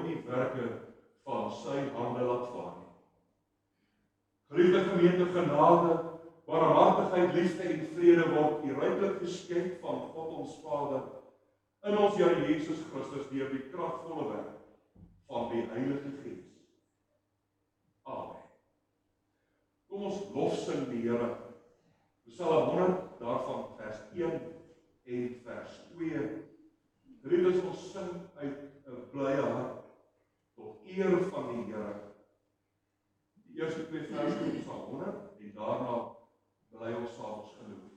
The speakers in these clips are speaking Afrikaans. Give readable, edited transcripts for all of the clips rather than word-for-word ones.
die werke van sy hande laat vaar nie. Geliefde gemeente, genade, barmhartigheid, liefde en vrede word u ryklik geskenk van God ons Vader in ons Here Jesus Christus deur die kragvolle werk van die Heilige Gees. Amen. Kom ons lofsing die Here. Psalm 100 daarvan vers 1 en vers 2. Geliefdes, ons sing uit 'n blye hart tot eer van die Here. Die eerste 2 verse van Psalm 100 en daarna bly ons saam ons geloof.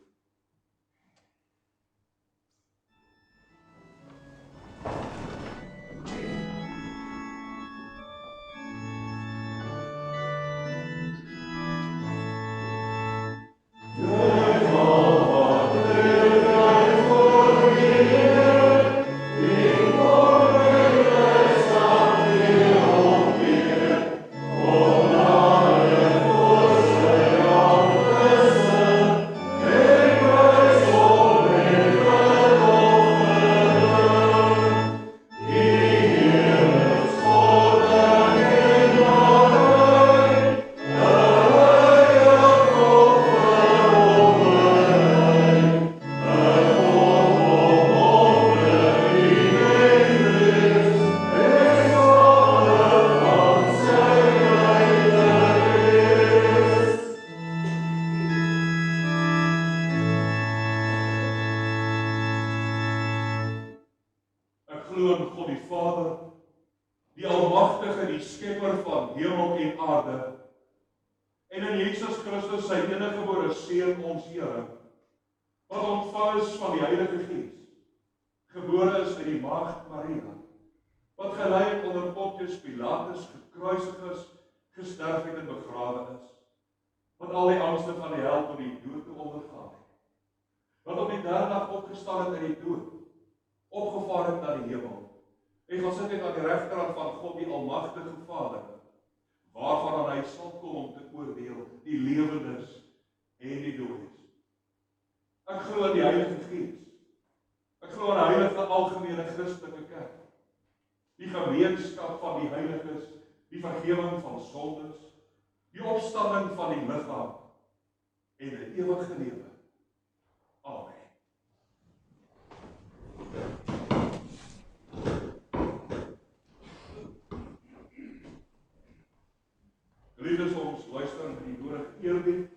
Liefdes, ons luister met die nodige eerbied,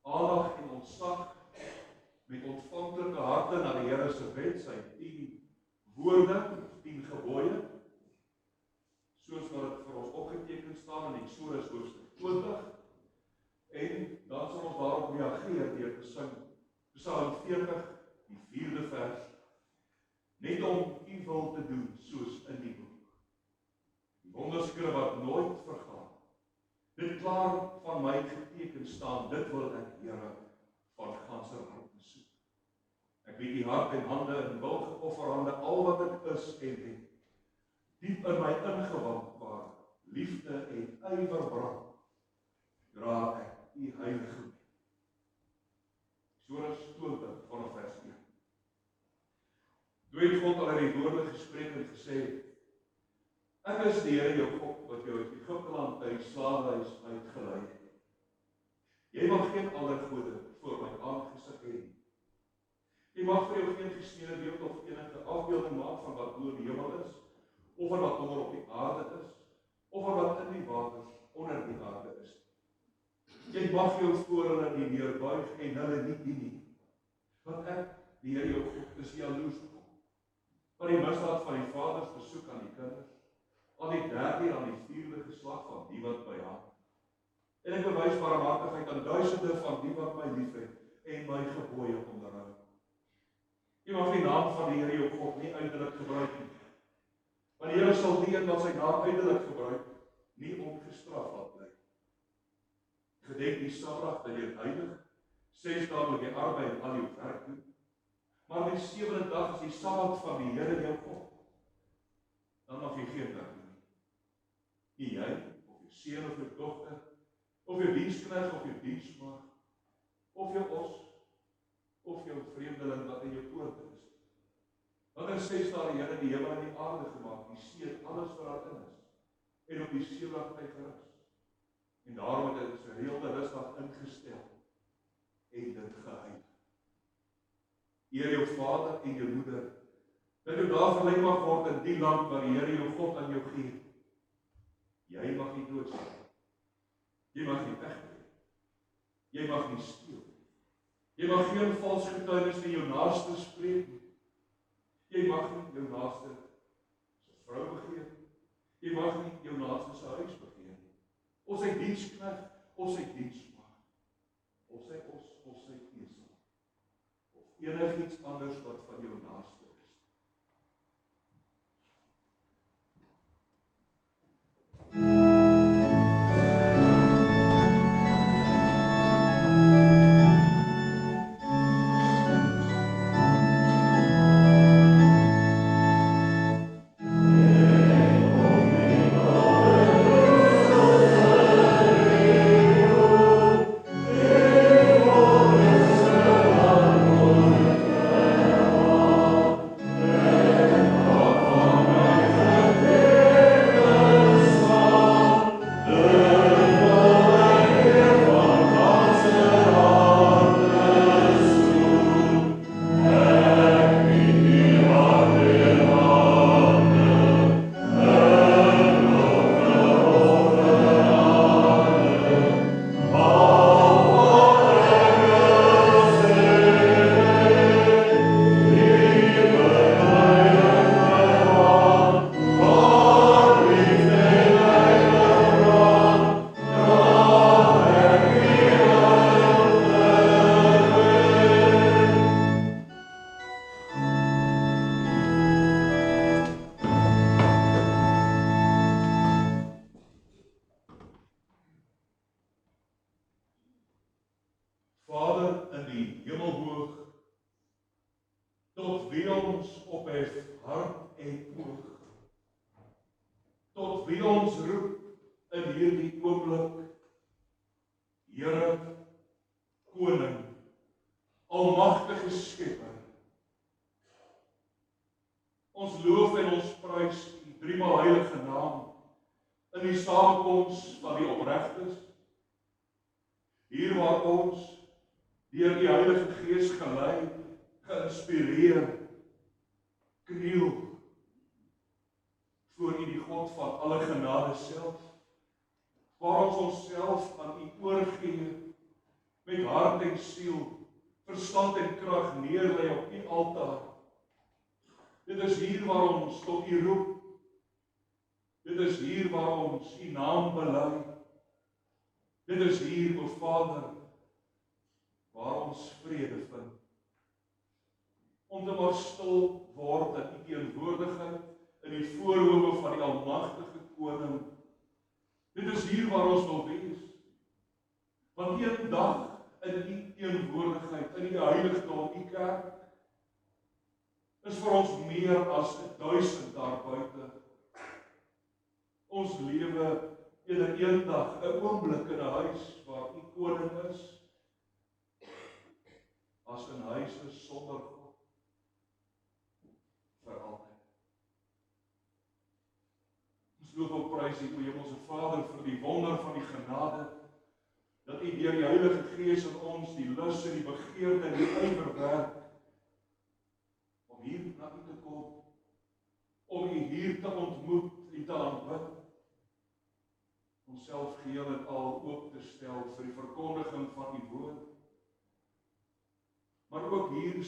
aandag en ontzag, met ontvanklike harte na die Here se wet, sy 10 woorde, 10 gebooie, soos wat dit vir ons opgeteken staan in Eksodus hoofstuk 20, en dan sal ons daarop reageer deur te sing Psalm 40, die 4de vers, net om u wil te doen, soos in die boek. Die wonderskrif wat nooit vergaan. Dit klaar van my geteken staan, dit wil ek, Here, van ganse hart besoek. Ek bied die hart en hande en wil geofferhande, al wat ek is en het, diep in my ingewand waar liefde en ywer brand, dra ek u heilige wet. Eksodus 20 vanaf vers 1. Toe het God al in die woorde gespreek en gesê, ek is die Here jou God, wat jou uit Egipteland uit die slawehuis uitgelei het. Jy mag geen ander gode voor my aangesig hê. Jy mag vir jou geen gesneede beeld of enige afbeelding maak van wat bo die hemel is, of van wat onder op die aarde is, of van wat in die waters onder die aarde is. Jy mag jou voor hulle nie neerbuig en hulle nie dien nie, want ek, die Here jou God, is jaloers op hom. Want die misdaad van die vaders besoek aan die kinders, aan die 3de en aan die 4de geslag van die wat my haat. En ek bewys barmhartigheid aan duisende van die wat my liefhet en my gebooie onderhou. Jy mag die naam van die Here jou God nie uiterlik gebruik nie. Want die Here sal die een wat sy naam uiterlik gebruik, nie ongestraf laat bly. Gedenk die Sabbat dat jy heilig, 6 dae moet jy arbei en al jou werk doen. Maar die 7de dag is die Sabbat van die Here jou God. Dan mag jy geen werk doen. Nie jy, of jou seun of jou dogter, of jou diensknegt of jou diensmaagd, of jou os, of jou vreemdeling wat in jou poorte is. Wanneer sê daar die Here die hemel en die aarde gemaak, die see en alles wat daarin is, en op die seedag het hy gerus. En daarom het hy sy gereelde rusdag ingestel en dit geheilig. Eer jou vader en jou moeder, dat jou daar verlei mag word in die land wat die Here jou God aan jou gee. Jy mag nie doodslaan. Jy mag nie wegbreek. Jy mag nie steel. Jy mag geen vals getuienis vir jou naaste spreek nie. Jy mag nie jou naaste se vrou begeer. Jy mag nie jou naaste se huis begeer nie. Ons sy diensknegt, ons sy diensmaagd. Ons sy esel. Of enigiets anders wat van jou naaste is.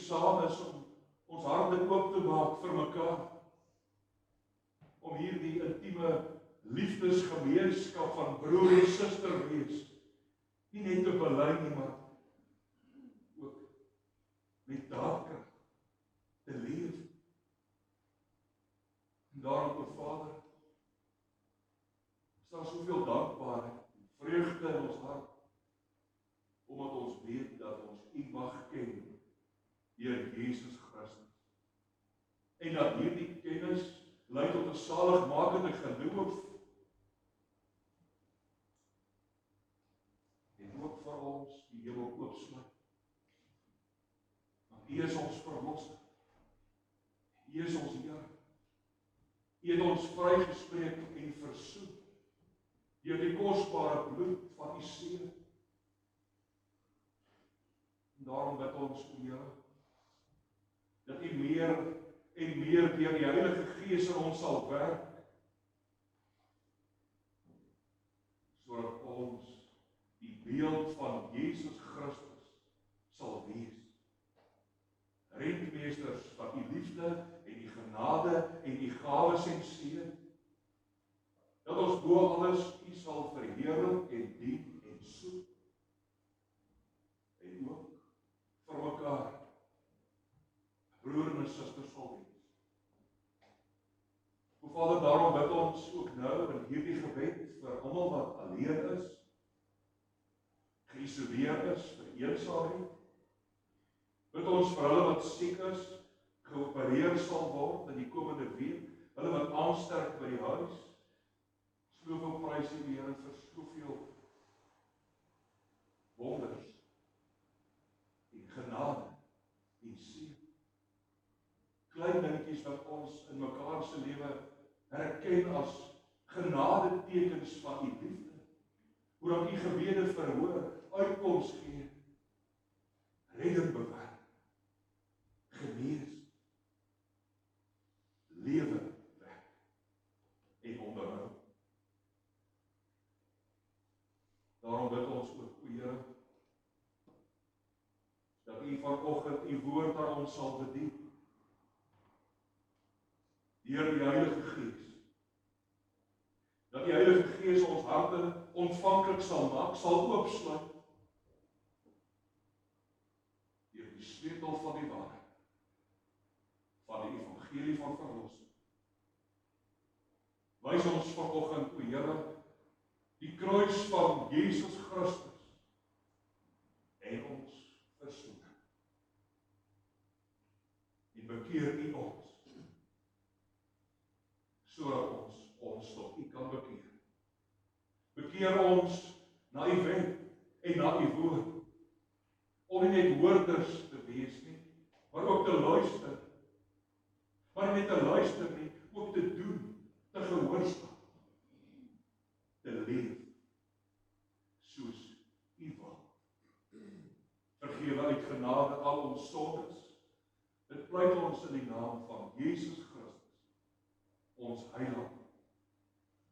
Saam is om ons harte oop te maak vir mekaar. Om hier die intieme liefdesgemeenskap van broer en suster wees. Nie net te bely nie, maar ook met daadkrag te leef. En daarom, o Vader, is daar soveel dankbaarheid en vreugde in ons hart, omdat ons weet dat ons U mag ken deur Jesus Christus. En dat hierdie kennis lei tot 'n saligmakende geloof. En ook vir ons die hemel oopsluit. Want U is ons verlosser. U is ons Here. U het ons vrygespreek en versoen deur die kosbare bloed van U seun. Daarom bid ons, o Here, dat U meer en meer deur die Heilige Gees in ons sal werk, sodat ons die beeld van Jesus Christus sal wees. Rentmeesters van U liefde en U genade en U gawes en seën, dat ons bo alles U sal verheerlik en dien en soek, en ook vir mekaar broer en susters sal wees. O Vader, daarom bid ons ook nou in hierdie gebed vir almal wat alleen is, geïsoleer is, vir eensaamheid. Bid ons vir hulle wat siek is, geopereer sal word in die komende week, hulle wat aansterk by die huis. Soveel prys U, Here, vir soveel wonders en genade en seën. Klein dingetjies wat ons in mekaar se lewe herken as genadetekens van U liefde, hoe dat U gebede verhoor, uitkoms gee, redding bewerk, genees, lewe wek en onderhou. Daarom bid ons ook, o Here, dat U vanoggend U woord aan ons sal bedien, deur die Heilige Gees. Dat die Heilige Gees ons harte ontvanklik sal maak, sal oopsluit, deur die sleutel van die waarheid, van die evangelie van verlossing. Wys ons vanoggend, o Here, die kruis van Jesus Christus en ons versoening. En bekeer U ons, sodat ons tot U kan bekeer. Bekeer ons na U wet en na U woord, om nie net hoorders te wees nie, maar ook te luister. Maar nie net te luister nie, ook te doen, te gehoorsaam, te leef, soos U wil. Vergewe uit genade al ons sondes. Dit pleit ons in die naam van Jesus Christus, ons Heiland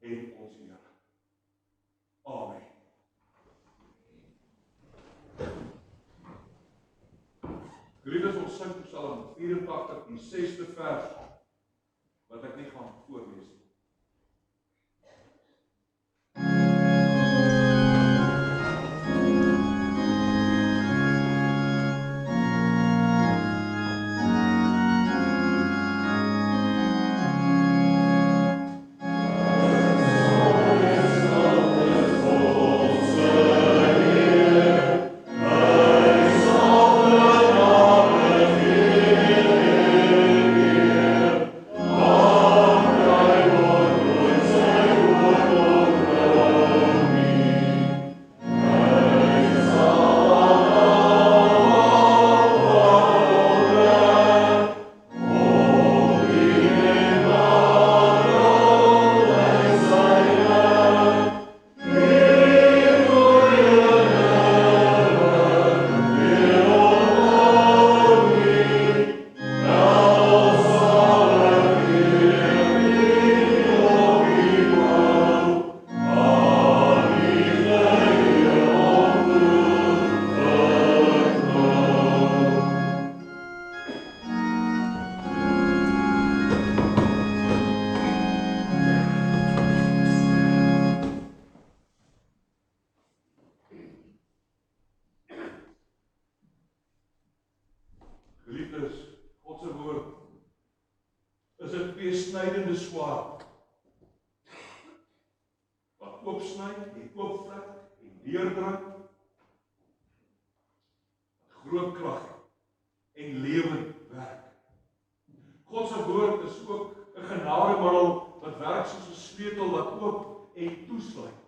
en ons Here. Amen. Geliefdes, ons sing Psalm 84, die 6de vers, wat ek nie gaan voorlees nie. Geliefdes, God se woord is 'n tweesnydende swaard, wat oopsny en oopvlek en deurdruk, wat groot krag en lewend werk. God se woord is ook 'n genademiddel wat werk soos 'n sleutel wat oop en toesluit.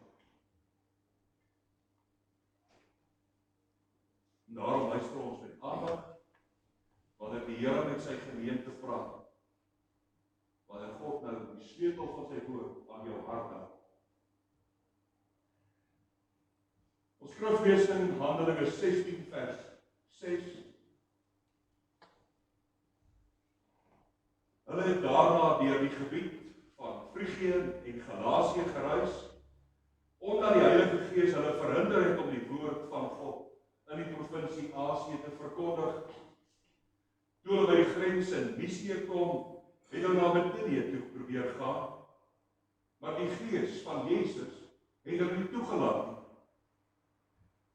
Daarom luister ons met aandag wanneer die Here met sy gemeente praat. dat God nou die sleutel van sy woord aan jou hart hou. Ons skriflesing Handelinge 16 vers 6. Hulle het daarna deur die gebied van Frigië en Galasië gereis, omdat die Heilige Gees hulle verhinder het om die woord van God in die provinsie Asië te verkondig. Toe hulle by die grens in Misië kom, het hulle na Bithynië toe probeer gaan, maar die Gees van Jesus het hulle nie toegelaat nie.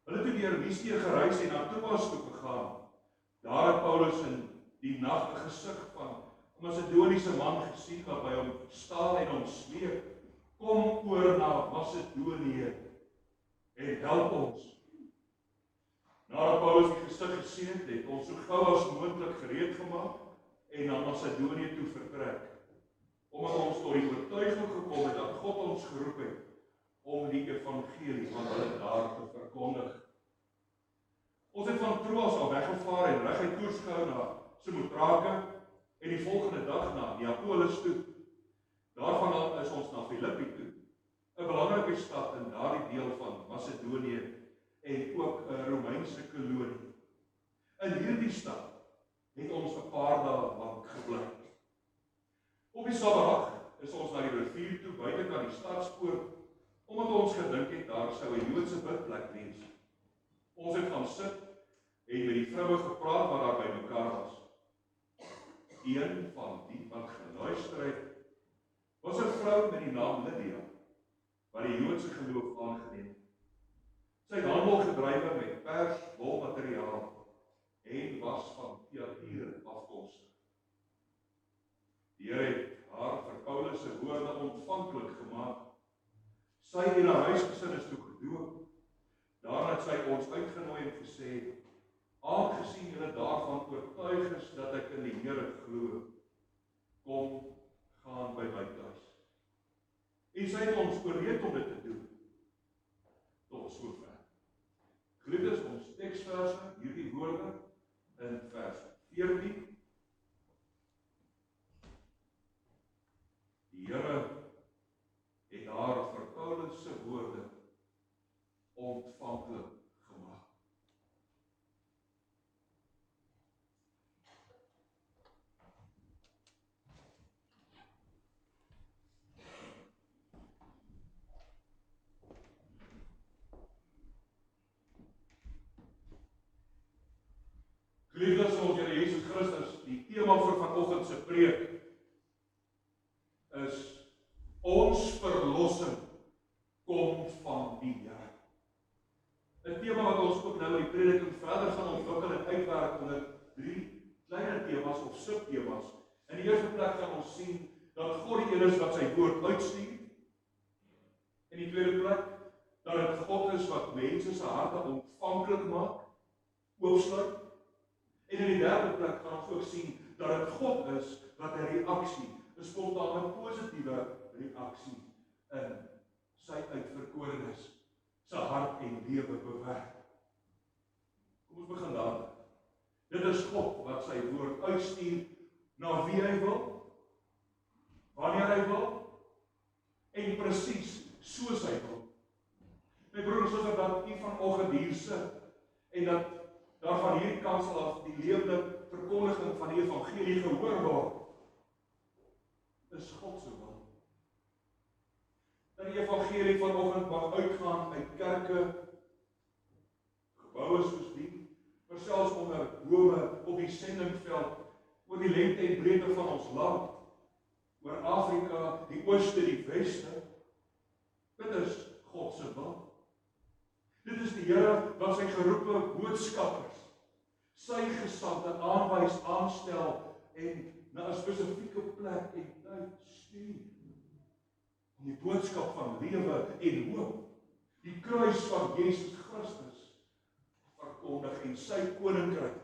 Hulle het deur Misië gereis en na Troas toe gegaan. Daar het Paulus in die nag 'n gesig van 'n Macedoniese man gesien wat by hom staan en hom smeek: "Kom oor na Macedonië en help ons." Nadat Paulus die gesig gesien het, het ons so gou as moontlik gereed gemaak en na Macedonië toe vertrek, omdat ons tot die oortuiging gekom het dat God ons geroep het om die evangelie van hulle daar te verkondig. Ons het van Troas af weggevaar en reguit koers gehou na Samotrake en die volgende dag na Neapolis toe. Daarvan af is ons na Filippi toe, 'n belangrike stad in daardie deel van Macedonië en ook 'n Romeinse kolonie. In hierdie stad het ons 'n paar dae lank gebly. Op die Sabbatdag is ons na die rivier toe buite aan die stadspoort, omdat ons gedink het daar sou 'n Joodse bidplek wees. Ons het gaan sit en met die vroue gepraat wat daar by mekaar was. Een van die wat geluister het, was 'n vrou met die naam Lydia, wat die Joodse geloof aangeneem het. Sy het handel gedrywe met pers, wolmateriaal en was van Thyatira afkomstig. Die Here het haar vir Paulus se woorde ontvanklik gemaak. Sy en haar huisgesin is toe gedoop. Daarna het sy ons uitgenooi en gesê: "Aangesien julle daarvan oortuig is dat ek in die Here glo, kom, gaan by my tuis." En sy het ons oorreed om dit te doen. Tot sover. Geliefdes, ons teksverse, hierdie woorde in vers 14. Die Here het haar vir Paulus se woorde ontvanklik gemaak. Geliefdes, ons Here Jesus Christus, die tema vir vanoggend se preek is: ons verlossing kom van die Here. 'n tema wat ons ook nou in die prediking verder gaan ontwikkel en uitwerk onder 3 kleiner temas of subtemas. In die eerste plek gaan ons sien dat God die een is wat sy woord uitstuur. In die tweede plek dat dit God is wat mense se harte ontvanklik maak, oopsluit. En in die derde plek gaan ons ook sien dat dit God is wat 'n reaksie, 'n spontane positiewe reaksie in sy uitverkorenes se hart en lewe bewerk. Kom ons begin daar. Dit is God wat sy woord uitstuur na wie hy wil, wanneer hy wil en presies soos hy wil. My broers en susters, dat u vanoggend hier sit en dat daar van hierdie kansel af die lewende verkondiging van die evangelie gehoor word, is God se wil. Dat die evangelie vanoggend mag uitgaan uit kerke, geboue soos die, maar selfs onder bome op die sendingveld, oor die lengte en breedte van ons land, oor Afrika, die ooste, die weste. Dit is God se wil. Dit is die Here wat sy geroepe boodskappers, sy gesande aanwys, aanstel en na 'n spesifieke plek en tyd stuur om die boodskap van lewe en hoop, die kruis van Jesus Christus te verkondig en sy koninkryk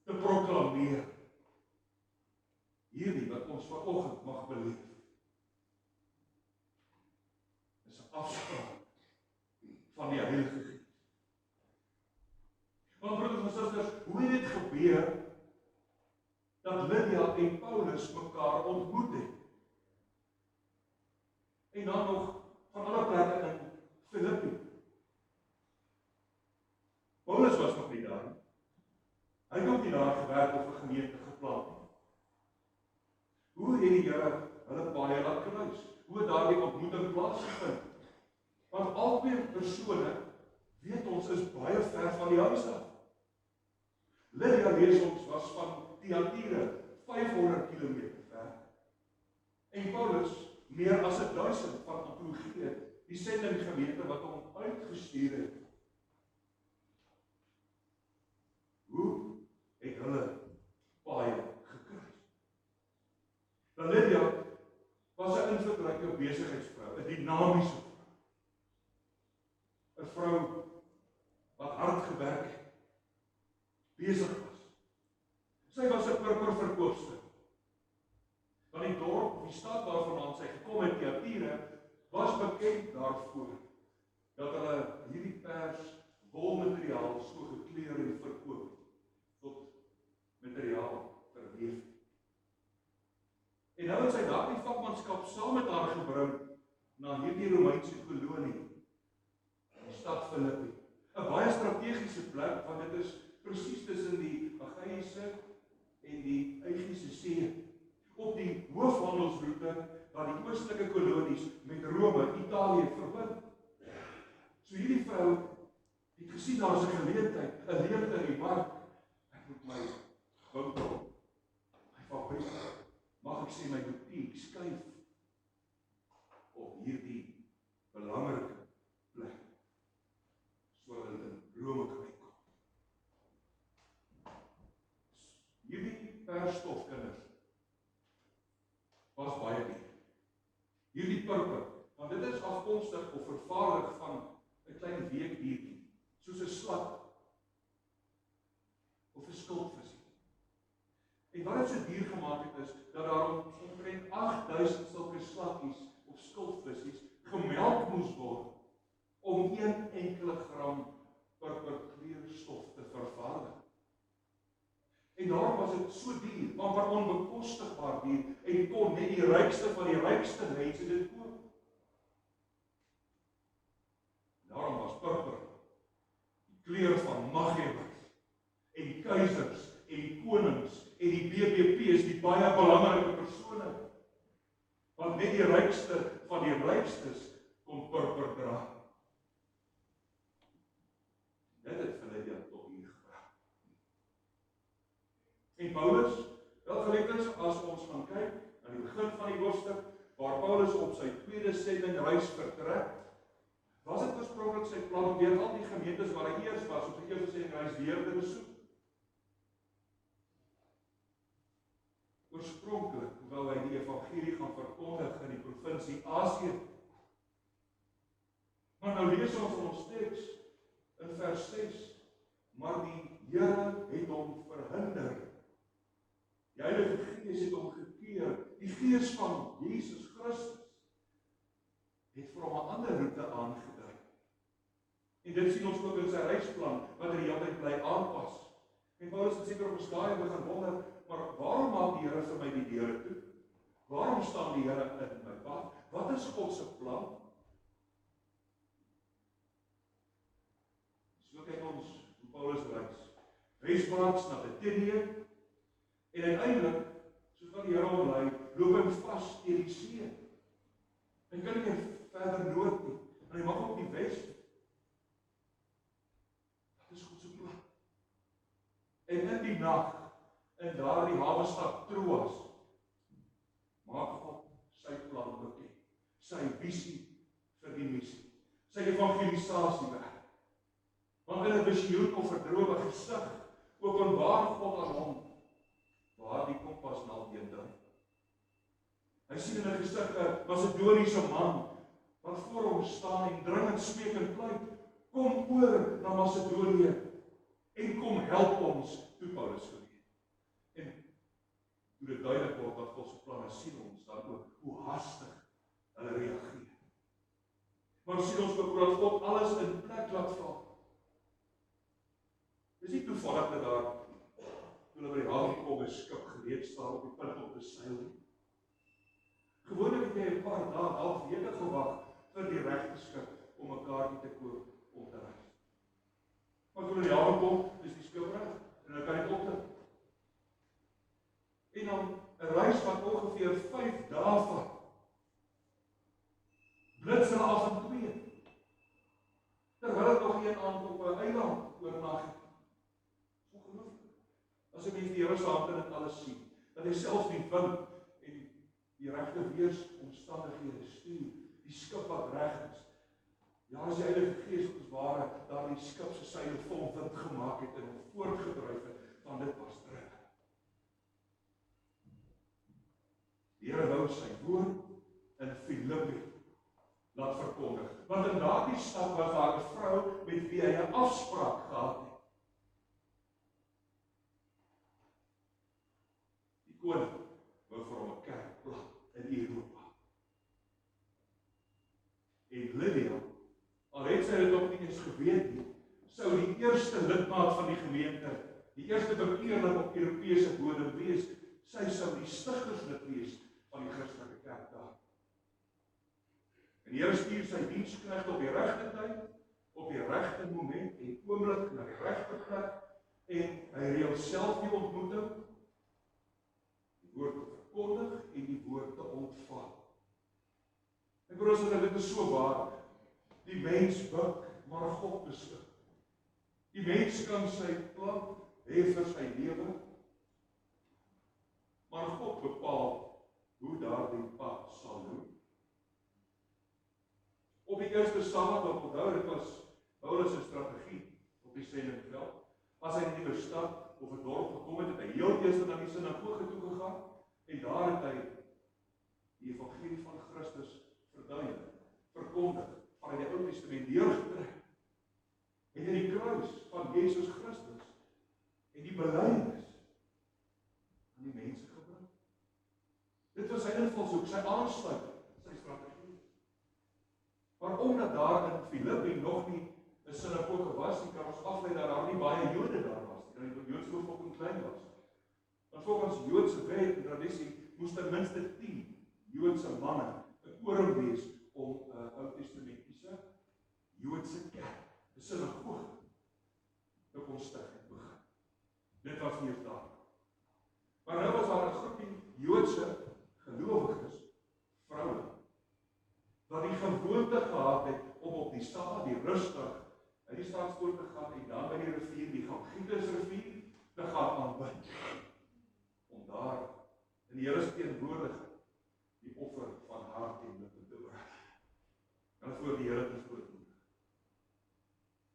te proklameer. Hierdie wat ons vanoggend mag beleef, is 'n afspraak van die Heilige Gees. Want broeders en susters, hoe het dit gebeur dat Lydia en Paulus mekaar ontmoet het? dan nog van alle plekke in Filippi. Paulus was nog nie daar nie. Hy het ook nie daar gewerk of 'n gemeente geplant nie. Hoe het die Here hulle baie laat kruis? Hoe het daardie ontmoeting plaasgevind? Want albei persone, weet ons, is baie ver van die huis af. Lydia, lees ons, was van Thyatira 500 km ver. En Paulus, meer as 1000 van Antiochië, die sendinggemeente wat hom uitgestuur het. Hoe het hulle baie gekruis? Dan Lydia was 'n invloedryke besigheidsvrou, 'n dinamiese vrou. 'n Vrou wat hard gewerk het, besig was. Sy was 'n purperverkoopster. Want die dorp, die stad waarvandaan sy gekom het, Thyatira, was bekend daarvoor dat hulle hierdie pers wolmateriaal so gekleur en verkoop tot materiaal verweef. En nou het sy daardie vakmanskap saam met haar gebring na hierdie Romeinse kolonie, die stad Filippi. 'n Baie strategiese plek, want dit is presies tussen die Egeiese en die Egeïese See, op die hoofhandelsroete wat die oostelike kolonies met Rome, Italië verbind. So hierdie vrou het gesien daar is 'n geleentheid, 'n leemte in die mark. Ek moet my winkel, my fabriek, mag ek sê my butiek skuif op hierdie belangrike plek, sodat hulle in Rome kan uitkom. Hierdie persstofkinders was baie duur. Hierdie purper, want dit is afkomstig of vervaardig van 'n klein weekdiertjie, soos 'n slat of 'n skildvisie. En wat dit so duur gemaak het is, dat daar omtrent 8000 sulke slatjies of skildvisies gemelk moes word om 1 enkele gram purperkleurstof te vervaardig. En daarom was dit so duur, amper onbekostigbaar duur, en kon net die rykste van die rykste mense dit koop. Daarom was purper die kleur van maghebbers en keisers en konings en die BBP's, die baie belangrike persone. Want net die rykste van die rykstes kon purper dra. Dit het vir Lydia tot hier gebring. En Paulus, wel geliefdes, as ons gaan kyk aan die begin van die hoofstuk, waar Paulus op sy tweede sendingreis vertrek, was dit oorspronklik sy plan om weer al die gemeentes waar hy eers was, op sy eerste sendingreis weer te besoek. Oorspronklik wou hy die evangelie gaan verkondig in die provinsie Asië. Maar nou lees ons teks in vers 6, maar die Here het hom verhinder. Die Heilige Gees het hom gekeer. Die Gees van Jesus Christus het vir hom 'n ander roete aangedui. En dit sien ons ook in sy reisplan, wat hy die hele tyd bly aanpas. En Paulus het seker op 'n stadium begin wonder, maar waarom maak die Here vir my die deure toe? Waarom staan die Here in my pad? Wat is God se plan? So kyk ons hoe Paulus reis. Weswaarts na Bithynië, en uiteindelik, soos wat die Here hom lei, loop hy vas deur die see. Hy kan nie verder noord nie, en hy mag ook nie wes. Wat is God se plan? En in die nag, in daardie hawestad Troas, maak God sy plan bekend, sy visie vir die missie, sy evangelisasie. Want in 'n visioen of verdrowe gesig openbaar God aan hom waar die kompas na heen dui. Hy sien in 'n gesig 'n Macedoniese man wat voor hom staan en dringend smeek en pleit, kom oor na Macedonië en kom help ons, toe Paulus geweet. En toe dit duidelik word wat God se planne, sien ons dan ook hoe hastig hulle reageer. Maar sien ons ook dat God alles in plek laat val. Dis nie toevallig dat daar, toe hulle by die hawe kom, 'n skip gereed staan op die punt om te seil nie. Gewoonlik het jy 'n paar dae, half weke gewag vir die regte skip om 'n kaartjie te koop om te reis. Maar toe die avond kom, is die skip reg en dan kan jy optel. En dan 'n reis wat ongeveer 5 dae vat. Blits hulle af in 2. Terwyl ek nog een aand op 'n eiland oornag het. Ongelooflik. As jy mens die Here se hand in dit alles sien, dat hy selfs die wind en die regte weersomstandighede stuur, die skip wat reg is. Ja, as die Heilige Gees as ware daar die skip se seile vol wind gemaak het en hom voortgedryf het, want dit was druk. Die Here wou sy woord in Filippi laat verkondig. Want in daardie stad was daar 'n vrou met wie hy 'n afspraak gehad het. Die koning wou vir hom 'n kerk plant in Europa. En Lydia, al het sy dit nog nie eens geweet nie, sou die eerste lidmaat van die gemeente, die eerste bekeerling op Europese bodem wees. Sy sou die stigterslid wees van die Christelike kerk daar. En die Here stuur sy diensknegte op die regte tyd, op die regte moment en oomblik na die regte plek, en hy reël self die ontmoeting, die woord te verkondig en die woord te ontvang. En broers, dit is so waar. Die mens buk, maar God beskik. Die mens kan sy plan hê vir sy lewe, maar God bepaal hoe daardie pad sal loop. Op die eerste Sabbat wat onthou, dit was Paulus se strategie op die sendingveld. As hy in 'n nuwe stad of 'n dorp gekom het, het hy heel eers na die sinagoge toe gegaan en daar het hy die evangelie van Christus verduidelik, verkondig, vanuit die Ou Testament deurgetrek. En in die kruis van Jesus Christus en die belydenis aan die mense gebring. Dit was sy invalshoek, sy aansluiting, sy strategie. Maar omdat daar in Filippi nog nie 'n sinagoge was, kan ons aflei dat daar nie baie Jode daar was nie, dat die Joodse bevolking klein was. Want volgens Joodse wet en tradisie moes ten minste 10 Joodse manne 'n koring wees om 'n Ou Testamentiese Joodse kerk, 'n sinagoge, te kon stig en begin. Dit was nie daar. Maar nou was daar 'n groepie Joodse gelowiges, vroue, wat die gewoonte gehad het om op die Sabbat, die rustig, uit die stadspoort te gaan en dan by die rivier, die Gilgasrivier, te gaan aanbid. Om daar in die Here se teenwoordigheid die offer van hart en lippe te bring. En voor die Here te verkondig.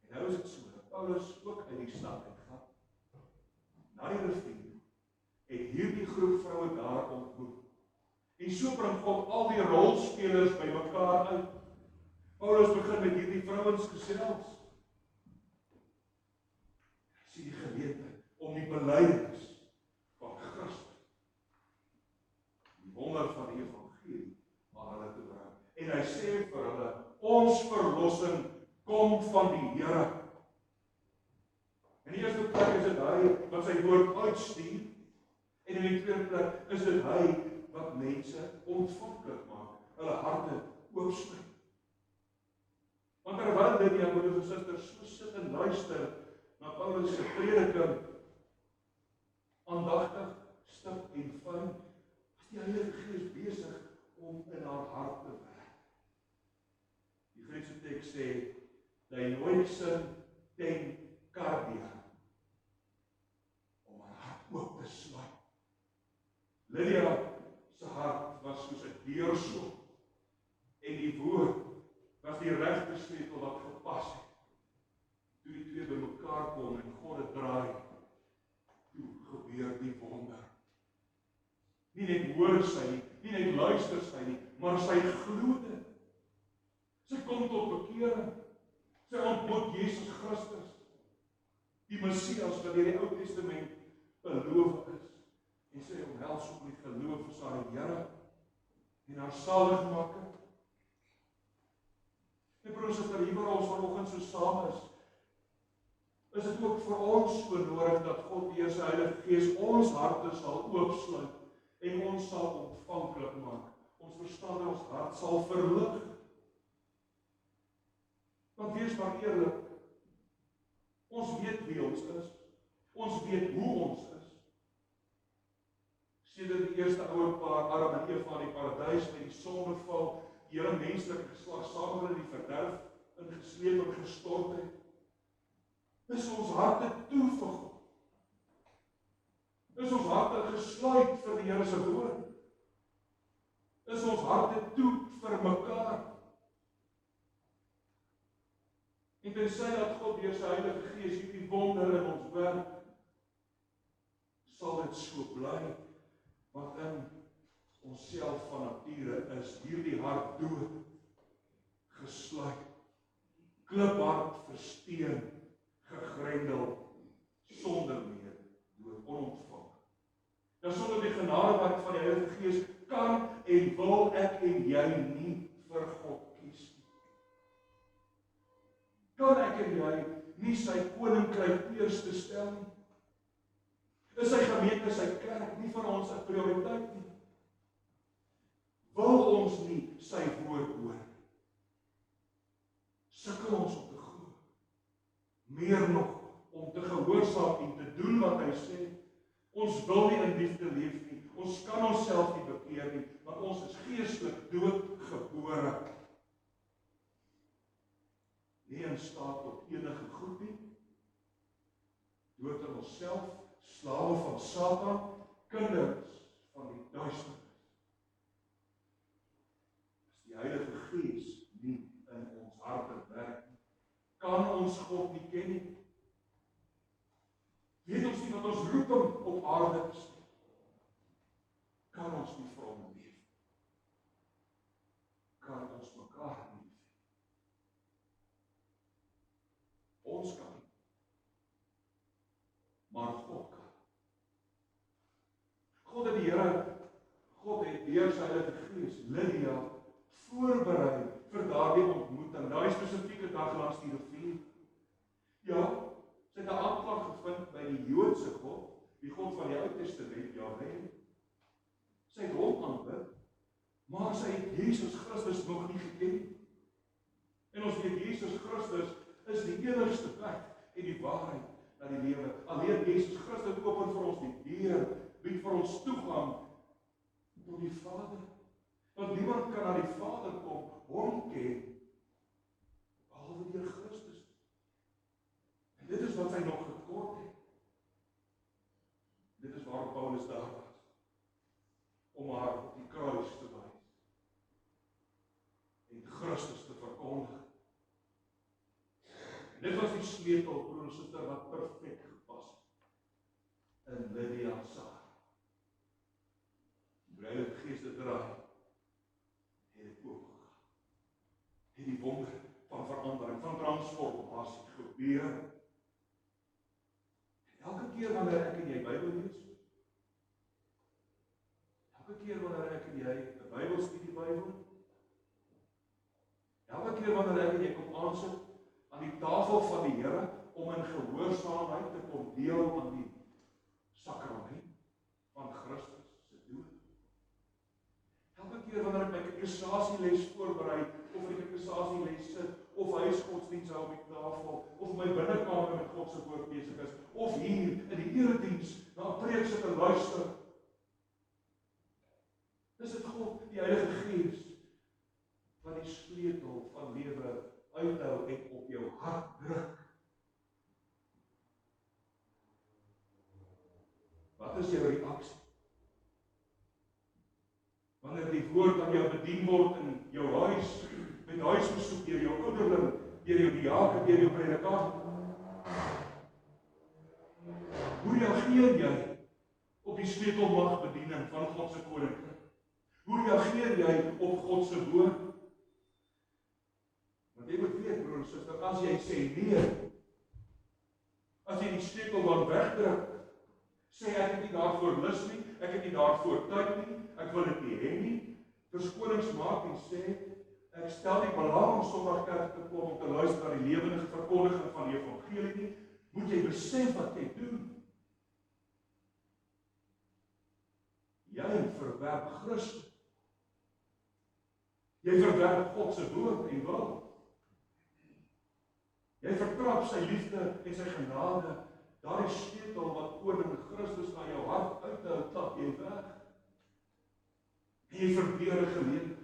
En nou is dit so, dat Paulus ook uit die stad uitgaan, na die rivier, en hierdie groep vroue daar ontmoet. En so bring God al die rolspelers by mekaar uit. Paulus begin met hierdie vrouens gesels. Hy sien die geleentheid om die belydenis van Christus, die wonder van die evangelie, aan hulle te bring. En hy sê vir hulle, ons verlossing kom van die Here. In die eerste plek is dit hy wat sy woord uitstuur, en in die tweede plek is dit hy wat mense ontvanklik maak, hulle harte oopsluit. Want terwyl dit die broeders en susters so sit en luister na Paulus se prediking, aandagtig, stip en fyn, is die Heilige Gees besig om in haar hart te werk. Die Griekse teks sê, dianoixin ten cardia, om haar hart oop te sluit. Lydia se hart was soos 'n deurslot, en die woord was die regte sleutel wat gepas het. Toe die twee bymekaar kom en God het draai, toe gebeur die wonder. Nie net hoor sy nie, nie net luister sy nie, maar sy glo dit. Sy kom tot bekering. Sy ontmoet Jesus Christus, die Messias wat deur die Ou Testament beloof is. En sy omhels ook met geloof vir sy Here en haar saligmaker. En broers en susters, hier waar ons vanoggend so saam is dit ook vir ons so nodig dat God deur sy Heilige Gees ons harte sal oopsluit en ons sal ontvanklik maak. Ons ons verstand en ons hart sal verlig. Want wees maar eerlik, ons weet wie ons is, ons weet hoe ons is. Sedert die eerste ouer paar, Adam en Eva in die paradys met die sondeval, die hele menslike geslag saam in die verderf ingesleep en gestort het, is ons harte toe vir God. Is ons harte gesluit vir die Here se woord? Is ons harte toe vir mekaar? En tensy dat God deur sy Heilige Gees hierdie wonder in ons werk, sal dit so bly, want in onsself van nature is hierdie hart dood, gesluit, kliphard versteen, gegrendel, sonder meer dood, onontvang. Nou sonder die genadewerk van die Heilige Gees kan en wil ek en jy nie vir God kies nie. Kan ek en jy nie sy koninkryk eerste stel nie? Is sy gemeente, sy kerk nie vir ons 'n prioriteit nie? Wil ons nie sy woord hoor? Sukkel ons om te glo? Meer nog, om te gehoorsaam en te doen wat hy sê? Ons wil nie in liefde leef nie. Ons kan onsself nie bekeer nie, want ons is geestelik doodgebore. Nie in staat tot enige goed nie. Dood in onsself, slawe van Satan, kinders van die duisternis. As die Heilige Gees nie in ons harte werk, kan ons God nie ken nie. Weet ons nie wat ons roeping op aarde is nie. Kan ons nie vir hom leef. Kan ons mekaar lief. Ons kan nie. Maar God kan. God het die Here, God het deur sy Heilige Gees Lydia voorberei vir daardie ontmoeting, daai spesifieke dag langs die rivier. Ja, sy het 'n aanklag gevind by die Joodse God, die God van die Ou Testament, Jahwe. Sy het hom aanbid, maar sy het Jesus Christus nog nie geken nie. En ons weet Jesus Christus is die enigste weg en die waarheid na die lewe. Alleen Jesus Christus open vir ons die deur, bied vir ons toegang tot die Vader. Want niemand kan na die Vader kom, hom ken, behalwe deur Christus. En dit is wat sy nog gekort het. Dit is waarom Paulus daar was, om haar op die kruis te wys en Christus te verkondig. En dit was die sleutel, broer en suster, wat perfek gepas het in Lydia se hart. Die Heilige Gees te draai, het dit oopgegaan. Het die wonder van verandering, van transformasie gebeur. Elke keer wanneer ek en jy Bybel lees, elke keer wanneer ek en jy 'n Bybelstudie bywoon, elke keer wanneer ek en jy kom aansit aan die tafel van die Here om in gehoorsaamheid te kom deel aan die sakrament van Christus se dood. Elke keer wanneer ek my katekesasieles voorberei, of ek katekesasieles sit, of huisgodsdiens hou op die tafel, of my binnekamer met God se woord besig is, of hier in die erediens na 'n preek sit en luister, is dit God, die Heilige Gees, wat die sleutel van lewe uithou en op jou hart druk. Wat is jou reaksie? Wanneer die woord aan jou bedien word in jou huis, met huisbesoek deur jou ouderling, deur jou diaken, deur jou predikant. Hoe reageer jy op die sleutelmagbediening van God se koninkryk? Hoe reageer jy op God se woord? Want jy moet weet, broer en suster, as jy sê nee, as jy die sleutel dan wegdruk, sê ek het nie daarvoor lus nie, ek het nie daarvoor tyd nie, ek wil dit nie hê nie, verskonings maak en sê, ek stel nie belang om Sondag kerk te kom om te luister na die lewendige verkondiging van die evangelie nie, moet jy besef wat jy doen. Jy verwerp Christus. Jy verwerp God se woord en wil. Jy vertrap sy liefde en sy genade. Daardie sleutel wat koning Christus na jou hart uithou, klap jy weg. En jy verbeur 'n geleentheid.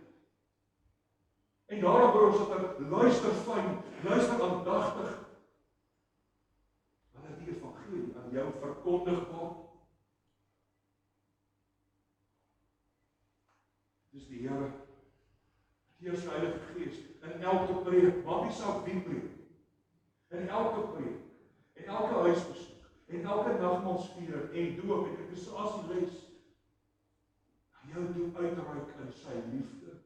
En daarom broers, dat luister fyn, luister aandagtig. Wanneer die evangelie aan jou verkondig word, dis die Here, deur sy Heilige Gees, in elke preek, maak nie saak wie preek, in elke preek, en elke huisbesoek, en elke nagmaalsviering, en doop, en ekvisasieles, aan jou toe uitreik in sy liefde.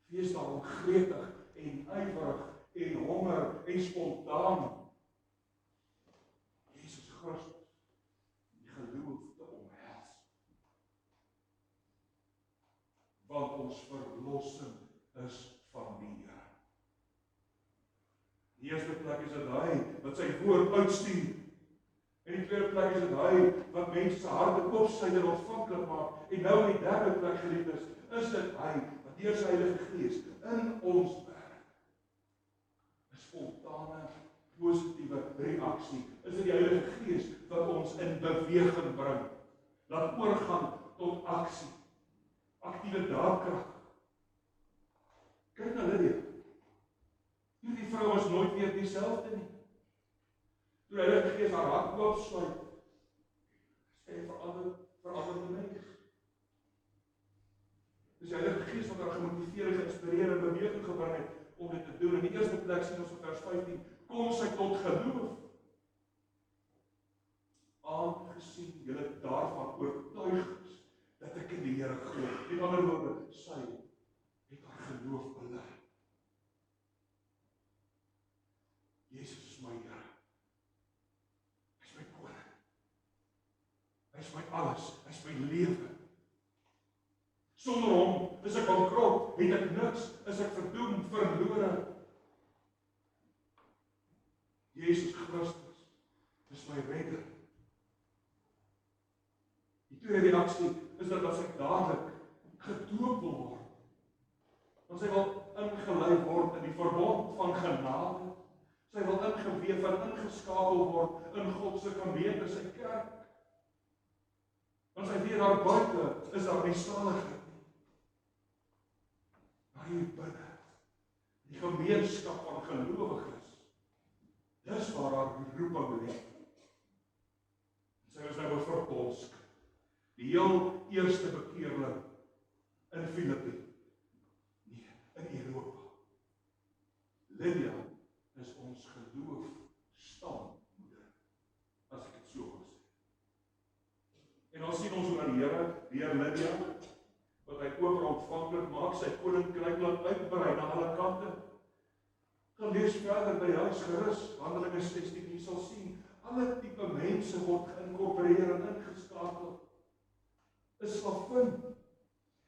Wees daarom gretig, en ywerig, en honger, en spontaan. Jesus Christus, die geloof te omhels. Want ons verlossing is van die Here. Die eerste plek is dit hy wat sy woord uitstuur. En die tweede plek is dit hy wat mense se harte oopsluit en ontvanklik maak. En nou in die derde plek, geliefdes, is dit hy wat deur sy Heilige Gees in ons werk. 'n Spontane, positiewe reaksie. Is dit die Heilige Gees wat ons in beweging bring. Laat oorgaan tot aksie. Aktiewe daadkrag. Kyk na Lydia. Hierdie vrou was nooit weer dieselfde nie. Toe die Heilige Gees haar hart oopsluit, sy verander die mens. Dis die Heilige Gees wat haar gemotiveer, geïnspireer en beweging gebring het om dit te doen. In die eerste plek sien ons in vers 15, kom sy tot geloof. Aangesien julle daarvan oortuig is dat ek in die Here glo. Met ander woorde, sy het haar geloof bely. Jesus is my Here. Hy is my koning. Hy is my alles. Hy is my lewe. Sonder hom is ek bankrot, het ek niks, is ek verdoem, verlore. Jesus Christus is my redder. Die tweede reaksie is dat as ek dadelik gedoop wil word, dan sy wil ingelei word in die verbond van genade, sy wil ingeweef en ingeskakel word in God se gemeente, sy kerk. Want sy weet daar buite is daar nie saligheid nie. Maar hier binne, die gemeenskap van gelowiges, dis waar haar roeping lê. Sy was nou 'n verpolsk. Die heel eerste bekeerling in Filippi. Nee, in Europa. Lydia is ons geloof stammoeder, as ek dit so wil sê. En dan sien ons hoe aan die Here, deur Lydia, wat hy ook ontvanklik maak, sy koninkryk laat uitbrei na alle kante. Gaan lees verder by huis gerus, Handelinge 16, jy sal sien, alle tipe mense word geïnkorporeer en ingeskakel. 'n slavin,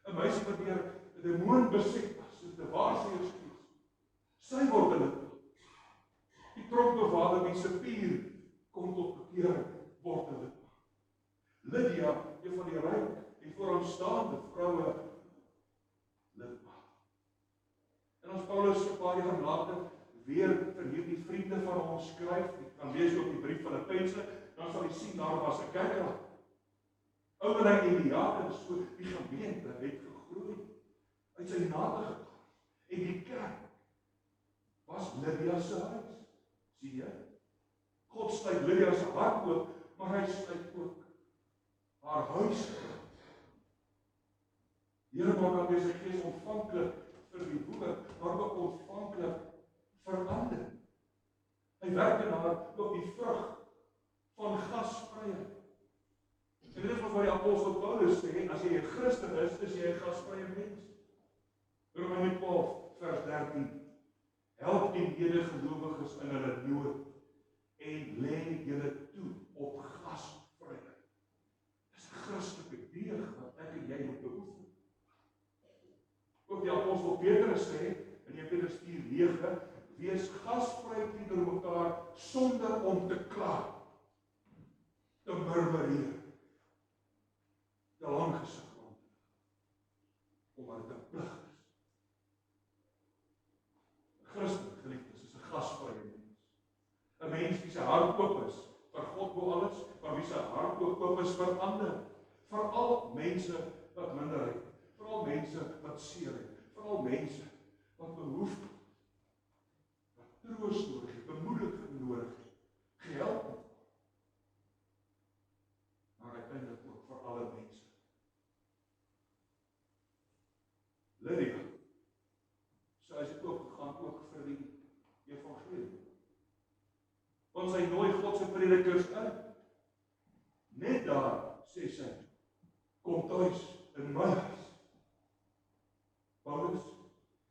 'n meisie wat deur 'n demoon beset was, soos die waarsêers kies. Sy word hulle. Die tronkbewaarder wie se pier kom tot bekering, word hulle. Lydia, een van die ryk en vooraanstaande vroue, lidmaat. En as Paulus 'n paar jaar later weer vir hierdie vriende van ons skryf, jy kan lees ook die brief Filippense, dan sal jy sien daar was 'n kerkraad. Ouderlei en die jare, so die gemeente het gegroei, uit sy nate gegaan. En die kerk was Lydia se huis. Sien jy? God sluit Lydia se hart oop, maar hy sluit ook haar huis. Die Here maak aan sy gees ontvanklik vir die woord, maar ook ontvanklik vir ander. Hy werk in haar ook die vrug van gasvryheid. En dit is wat die apostel Paulus sê, as jy 'n Christen is jy 'n gasvrye mens. Romeine 12 vers 13. Help die medegelowiges in hulle nood en lê julle toe op gasvryheid. Dis 'n Christelike deeg wat ek en jy moet beoefen. Ook die apostel Petrus sê in 1 Petrus 4:9, wees gasvry teenoor mekaar sonder om te kla, te murmureer, te lang gesig rond, omdat dit 'n plig is. Christen, geliefdes, is 'n gasvrye mens. 'n Mens wie sy hart oop is vir God bo alles, maar wie sy hart ook oop is vir ander. Veral mense wat minderheid het, veral mense wat seer het, veral mense wat behoefte het, wat troos nodig het, bemoediging nodig het, gehelp het. Maar uiteindelik ook vir alle mense. Lydia, so is dit ook gegaan ook vir die evangelie. Want sy nooi God se predikers in. Net daar, sê sy, kom tuis in my huis. Paulus,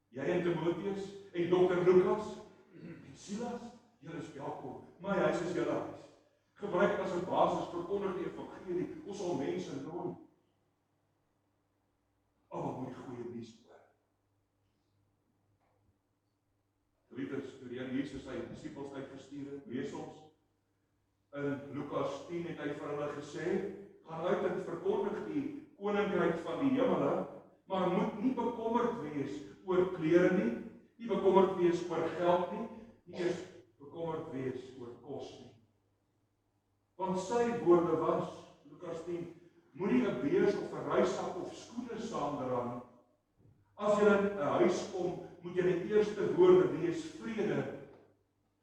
jy en Timotheus en Dr. Lukas en Silas, julle is welkom. My huis is julle huis. Gebruik as 'n basis verkondig die evangelie. Ons sal mense nooi. Almal moet die goeie nuus hoor. Geliefdes, toe die Here Jesus sy disippels uitgestuur het, lees ons in Lukas 10 het hy vir hulle gesê, gaan uit en verkondig die koninkryk van die hemele, maar moet nie bekommerd wees oor klere nie bekommerd wees oor geld nie eers bekommerd wees oor kos nie. Want sy woorde was, Lukas 10, moenie 'n beurs of 'n reissak of skoene saamdra nie. As jy in 'n huis kom, moet jy die eerste woorde wees vrede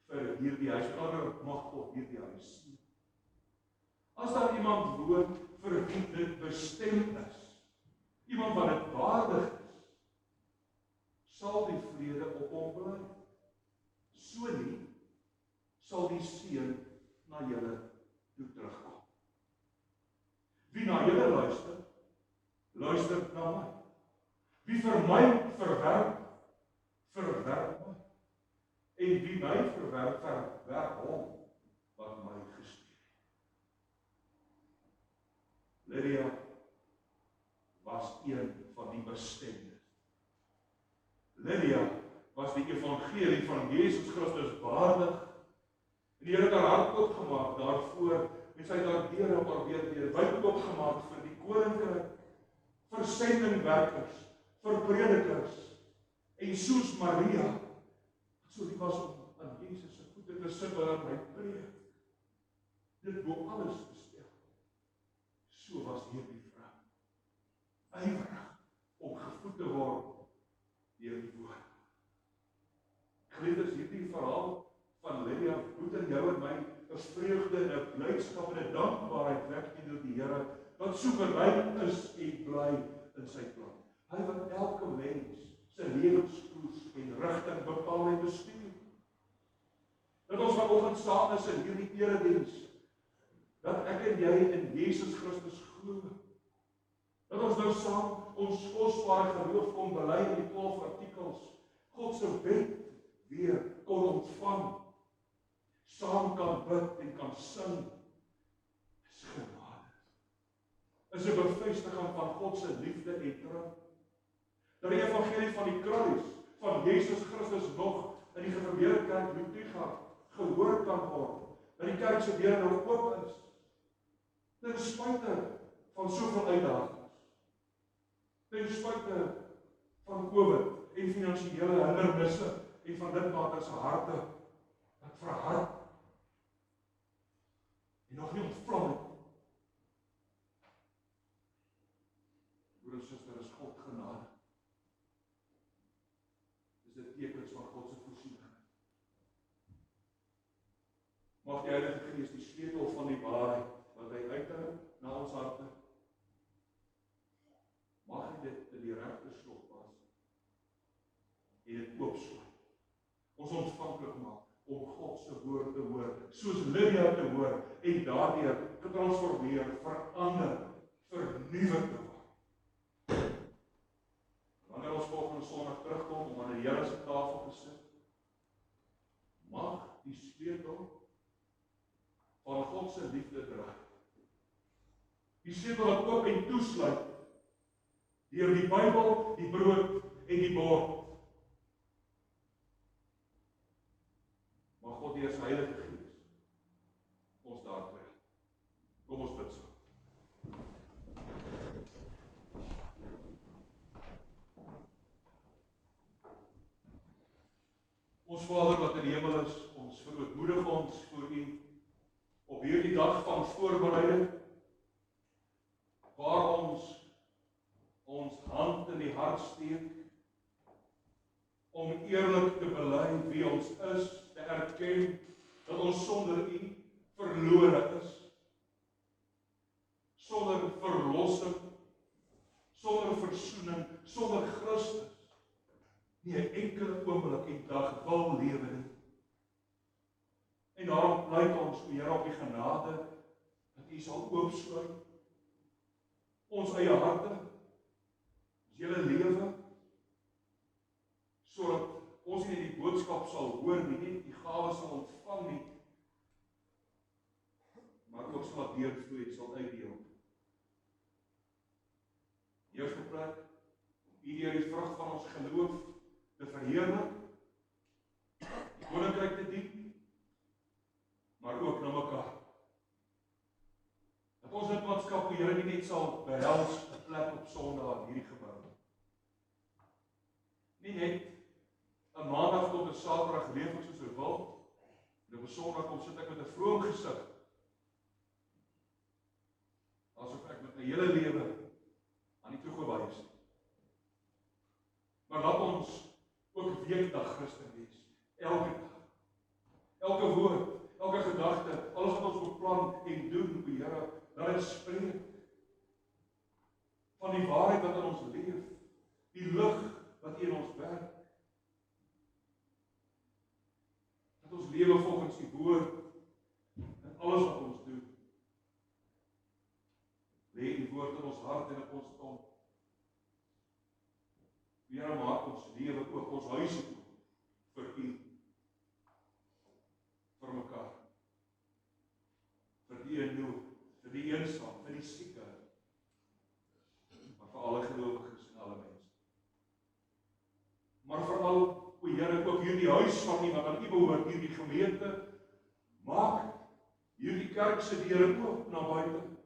vir hierdie huis. Ander mag God hierdie huis sien. As daar iemand woon vir wie dit bestem is, iemand wat dit waardig is, sal die vrede op hom bly. So nie, sal die seën na julle toe terugkom. Wie na julle luister, luister na my. Wie vir my verwerp, verwerp my. En wie my verwerp, verwerp hom wat my gestuur het. Lydia was een van die bestemdes. Lydia was die evangelie van Jesus Christus waardig. En die Here het haar hart oopgemaak daarvoor, en sy het haar deure op haar weer wyd oopgemaak vir die koninkryk, vir sendingwerkers, vir predikers, en soos Maria, wat so lief was om aan Jesus se voete te sit waar hy preek, dit bo alles bestel. So was hierdie vrou, ywerig om gevoed te word deur die woord. Geliefdes, hierdie verhaal van Lydia moet in jou en my 'n vreugde en 'n blydskap en 'n dankbaarheid wek teenoor die Here, wat soewerein is en bly in sy plan. Hy wat elke mens sy lewenskoers en rigting bepaal en bestuur. Dat ons vanoggend saam is in hierdie erediens, dat ek en jy in Jesus Christus glo. Dat ons nou saam ons kosbare geloof kon bely in die 12 artikels, God se wet weer kon ontvang, saam kan bid en kan sing, is genade. Is 'n bevestiging van God se liefde en trou. Dat die evangelie van die kruis, van Jesus Christus nog in die gereformeerde kerk Luther gehoor kan word, dat die kerk se deure nog oop is, ten spyte van soveel uitdagings, ten spyte van COVID en finansiële hindernisse en van dit maak ons harte wat verhard en nog nie ontvlam het. Broer en suster, is God genade. Dis dit tekens van God se voorsiening. Mag die Heilige Gees die sleutel van die waarheid wat hy uitdruk na ons harte, mag hy dit in die regte slot pas en dit oopsluit. Ons ontvanklik maak om God se woord te hoor, soos Lydia te hoor en daardeur getransformeer, verander, vernuwe te word. Wanneer ons volgende Sondag terugkom om aan die Here se tafel te sit, mag die sleutel van God se liefde draai. Die sleutel wat oop en toesluit deur die Bybel, die brood en die bord. Mag God deur sy Heilige Gees ons daar kry. Kom ons bid saam. Ons Vader wat in die hemel is, ons verootmoedig ons voor U op hierdie dag van voorbereiding, waar ons hand in die hart steek, om eerlik te bely wie ons is, te erken dat ons sonder U verlore is, sonder verlossing, sonder versoening, sonder Christus, nie 'n enkele oomblik en dag wil lewe nie. En daarom pleit ons, o Here, op die genade, dat U sal oopsluit ons eie harte, ons hele lewe, sodat ons nie die boodskap sal hoor nie, nie die gawe sal ontvang nie, maar ook sal deurvloei, sal uitdeel. Die eerste plek, om U deur die vrug van ons geloof te verheerlik, die koninkryk te dien, maar ook na mekaar. Dat ons lidmaatskap, o Here, nie net sal behels 'n plek op Sondag in hierdie gebou. Nie net 'n Maandag tot 'n Saterdag leef ek soos ek wil, en op 'n Sondag kom sit ek met 'n vroom gesig, asof ek met my hele lewe aan die toegewy is. Maar laat ons ook weekdag Christen wees, elke dag, elke woord, elke gedagte, alles wat ons beplan en doen, o Here, dat dit spreek van die waarheid wat in ons leef, die lig wat in ons werk, dat ons lewe volgens die woord en alles wat ons doen. Lê die woord in ons hart en op ons tong. Here, maak ons lewe ook, ons huise ook, vir U, vir mekaar, vir die in nood, vir die eensaam, vir die sieke, maar vir alle gelowiges en alle mense. Maar veral, o Here, ook hierdie huis van U, wat aan U behoort, hierdie gemeente, maak hierdie kerk se deure oop na buite.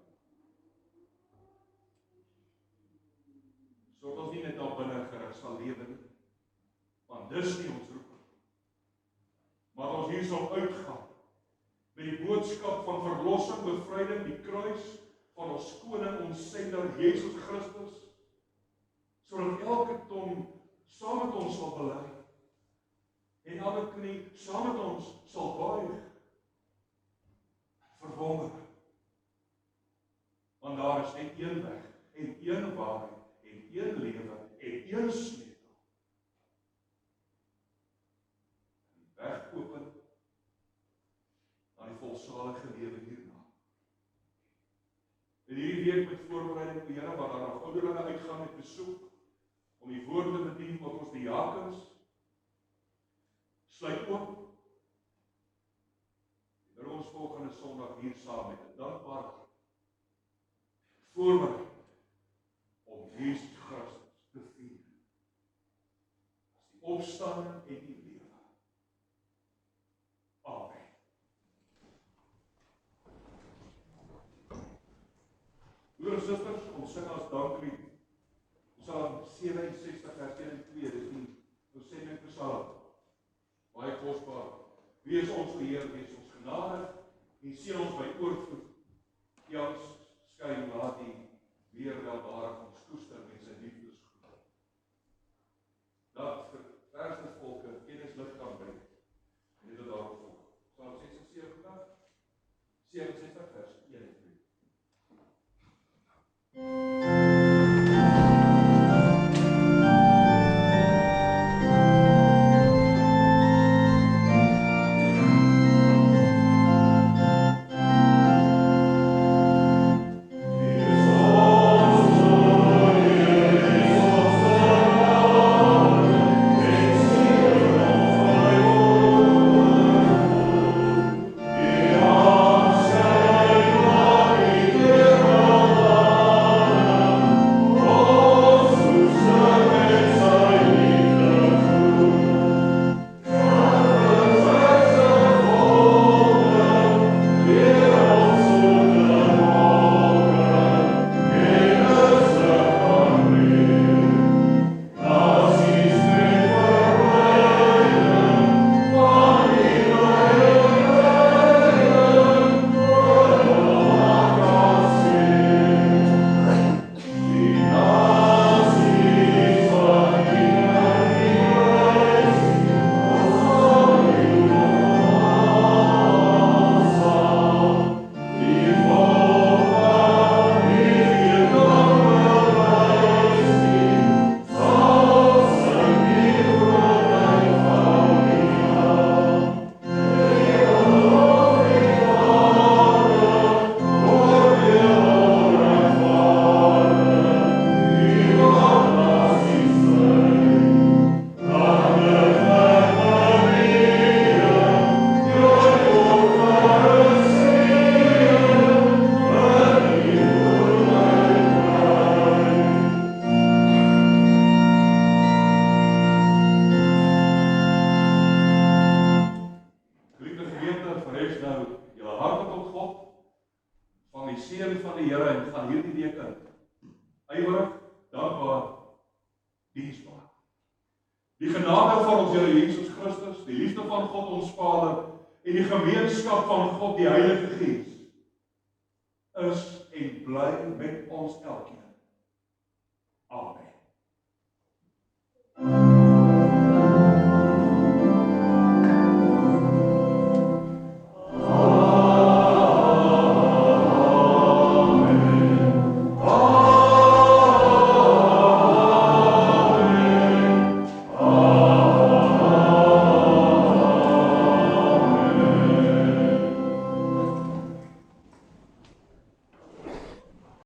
Sodat ons nie net daar binne gerig sal lewe nie, want dis nie ons roeping. Maar ons hier sal uitgaan met die boodskap van verlossing, bevryding, die kruis van ons koning, ons sender Jesus Christus, sodat elke tong saam met ons sal bely en elke knie saam met ons sal buig, verwonder. Want daar is net een weg en een waarheid en een lewe en een sleutel. Die weg open na die volsalige lewe hierna. In hierdie week met voorbereiding, o Here, waar daar nog ouderlinge uitgaan met besoek, om die woord te bedien, ook ons diakens, sluit oop. En ons volgende Sondag hier saam met 'n dankbare voorbereiding om Jesus Christus te vier. As die opstanding en die lewe. Amen. Broers en susters, ons sing as danklied Psalm 67 vers 1 en 2, dis die oudsending Psalm. Baie kosbaar. Wees ons Heer, wees ons genadig en seën ons by oorvloed. Ja, ons skyn laat die weer weldadig ons koester met sy liefdesgoed. Dat verse volke kennis lig kan bring. En dit daarop volg. Psalm 67 vers 1 en 2. Thank you. seën van die Here en gaan hierdie week in. Ywerig, dankbaar, diensbaar. Die genade van ons Here Jesus Christus, die liefde van God ons Vader en die gemeenskap van God die Heilige Gees is en bly met ons elkeen. Amen.